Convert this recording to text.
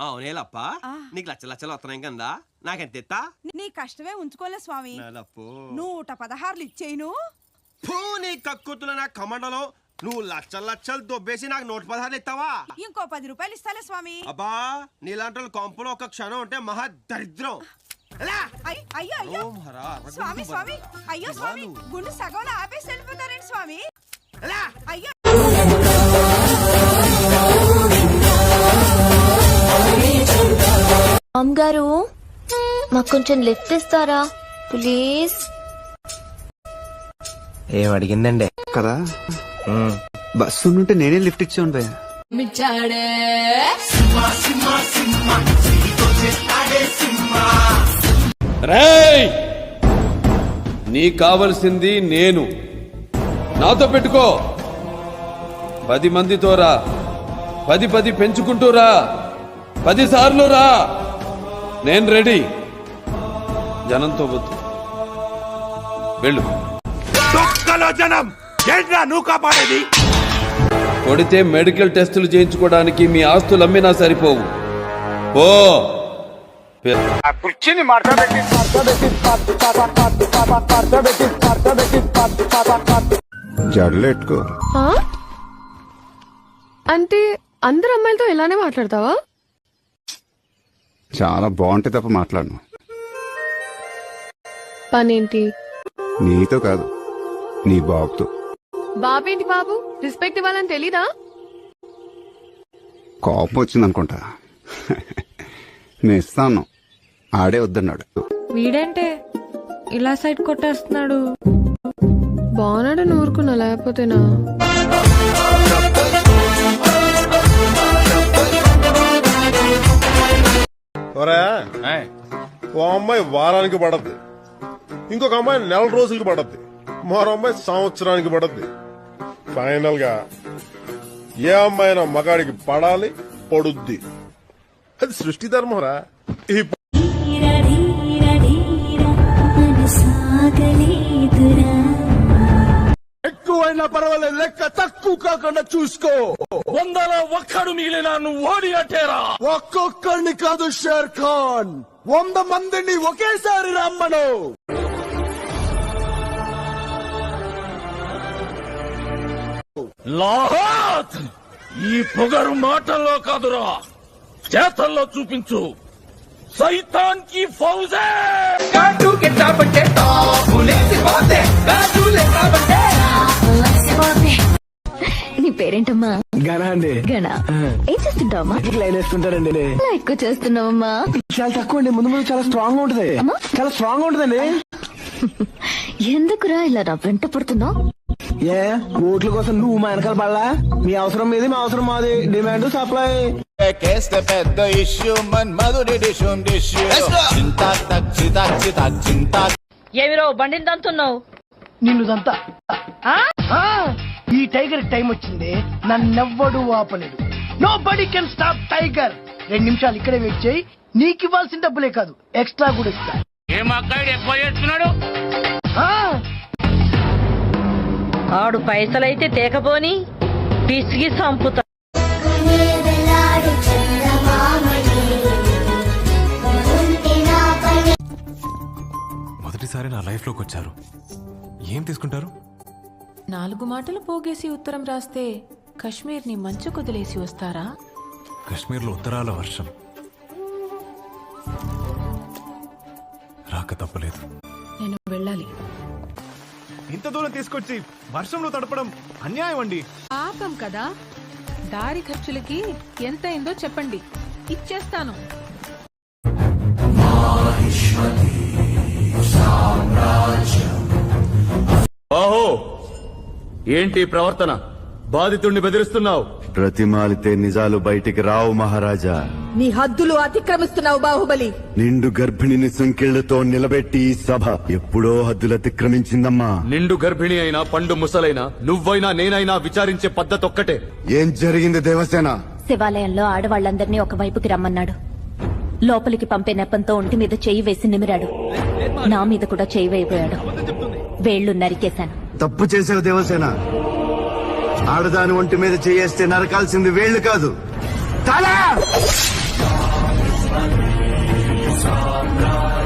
అవునేలప్ప నీకు లచ్చలు వస్తున్నాయి కదా నాకెంత ఎత్తా నీ కష్టమే ఉంచుకోలే స్వామి. 116 ఇచ్చేయను. నీ కక్కుతుల నా కమండలో నువ్వు లచ్చలు దొబ్బేసి నాకు 116 ఇస్తావా? ఇంకో 10 రూపాయలు ఇస్తాలే స్వామి. అబ్బా నీలాంటి కొంపలో ఒక క్షణం ఉంటే మహా దరిద్రం. అయ్యో స్వామి స్వామి, అయ్యో స్వామి, గుండు సగంలో ఆపేసి వెళ్ళిపోతారండి స్వామి. అయ్యో అమ్మగారు మాకు కొంచెం లిఫ్ట్ ఇస్తారా ప్లీజ్? ఏం అడిగిందండి కదా బస్సు ఉంటే నేనే లిఫ్ట్ ఇచ్చాను భయ్య. రేయ్, నీకు కావలసింది నేను. నాతో పెట్టుకో. 10 మందితో రా, 10 పెంచుకుంటూ రా, 10 సార్లు రా. నేను రెడీ. జనంతో వద్దు, వెళ్ళు. జనం ఏంట్రా నువ్వు కాపాడేది? కొడితే మెడికల్ టెస్టులు చేయించుకోవడానికి మీ ఆస్తులు అమ్మినా సరిపోవు. ఓ జడలెట్టుకో. అంటే అందరు అమ్మాయిలతో ఇలానే మాట్లాడతావా? చాలా బాగుంటే తప్ప మాట్లాడను. పనేంటి? నీతో కాదు, నీ బాబుతో. బాబేంటి బాబు? రెస్పెక్ట్ ఇవ్వాలని తెలీదా? కోపం వచ్చిందనుకుంటా. నేను ఇస్తాను, ఆడే వద్దన్నాడు. వీడేంటే ఇలా సైడ్ కొట్టేస్తున్నాడు? బాగున్నాడు నూరుకున్నా, లేకపోతేనా? ఓ అమ్మాయి వారానికి పడద్ది, ఇంకొక అమ్మాయి 4 రోజులకి పడద్ది, మరో అమ్మాయి సంవత్సరానికి పడద్ది. ఫైనల్ గా ఏ అమ్మాయినా మగాడికి పడాలి, పడుద్ది. అది సృష్టి ధర్మరా. ఎక్కువైనా పర్వాలేదు, లెక్క తక్కువ కాకుండా చూసుకో. 100లో ఒక్కడు మిగిలిన నువ్వు ఓడి అట్టేరా. ఒక్కొక్కడిని కాదు షేర్ ఖాన్, 100 మందిని ఒకేసారి రమ్మను. లాహత్, ఈ పొగరు మాటల్లో కాదురా, చేతల్లో చూపించు. సైతాన్ కి ఫౌజే నీ పేరేంటమ్మా? గనా అండి. గణ. ఏం చేస్తుంటావమ్మా? లైన్ వేసుకుంటారండి. ఎక్కువ చేస్తున్నావమ్మా? చాలా తక్కువ అండి, ముందు చాలా స్ట్రాంగ్ గా ఉంటది. చాలా స్ట్రాంగ్ గా ఉంటదండి. ఎందుకురా ఇలా నా వెంట పడుతున్నావు? ఏ ఓట్ల కోసం నువ్వు మా వెనకాల పడలా? మీ అవసరం మీది, మా అవసరం మాది. Demand supply. పెద్ద ఇష్యూ మన్మధుడి ఏమిరో బండిని దంతున్నావు? నిన్ను దంతా. ఈ టైగర్ టైం వచ్చింది, నన్నెవ్వడు ఆపలేడు. Nobody can stop tiger. 2 నిమిషాలు ఇక్కడే వెయిట్ చేయి, నీకు ఇవ్వాల్సిన డబ్బులే కాదు ఎక్స్ట్రా కూడా ఇస్తా. ఎక్కువ చేస్తున్నాడు. ఆడు పైసలైతే తేకపోని పిసిగి సంపుతా. మొదటిసారి నా లైఫ్ లోకి వచ్చారు. ఏం తీసుకుంటారు? 4 మాటలు పోగేసి ఉత్తరం రాస్తే కశ్మీర్ ని మంచు కుదిలేసి వస్తారా? కశ్మీర్లో ఉత్తరాల వర్షం రాక తప్పలేదు. నేను వెళ్ళాలి. ఇంత దూరం తీసుకొచ్చి వర్షంలో తడపడం అన్యాయం అండి. పాపం కదా. దారి ఖర్చులకి ఎంత అయిందో చెప్పండి, ఇచ్చేస్తాను. ఓహో, ఏంటి ప్రవర్తన? బాధితుడిని బెదిరిస్తున్నావు. ప్రతిమాలితే నిజాలు బయటికి రావు మహారాజా. నీ హద్దులు అతిక్రమిస్తున్నావు బాహుబలి. నిండు గర్భిణిని సంకెళ్లతో నిలబెట్టి ఈ సభ ఎప్పుడో హద్దులు అతిక్రమించిందమ్మా. నిండు గర్భిణి అయినా పండు ముసలైనా నువ్వైనా నేనైనా విచారించే పద్ధతి ఒక్కటే. ఏం జరిగింది దేవసేన? శివాలయంలో ఆడవాళ్లందరినీ ఒకవైపుకి రమ్మన్నాడు. లోపలికి పంపే నెపంతో ఒంటి మీద చెయ్యి వేసి నిమిరాడు. నా మీద కూడా చెయ్యి వేయబోయాడు. వేళ్లు నరికేశాను. తప్పు చేసావు దేవసేన. ఆడదాని ఒంటి మీద చేయేస్తే నరకాల్సింది వేళ్లు కాదు, తల. సామ్రాజ్యం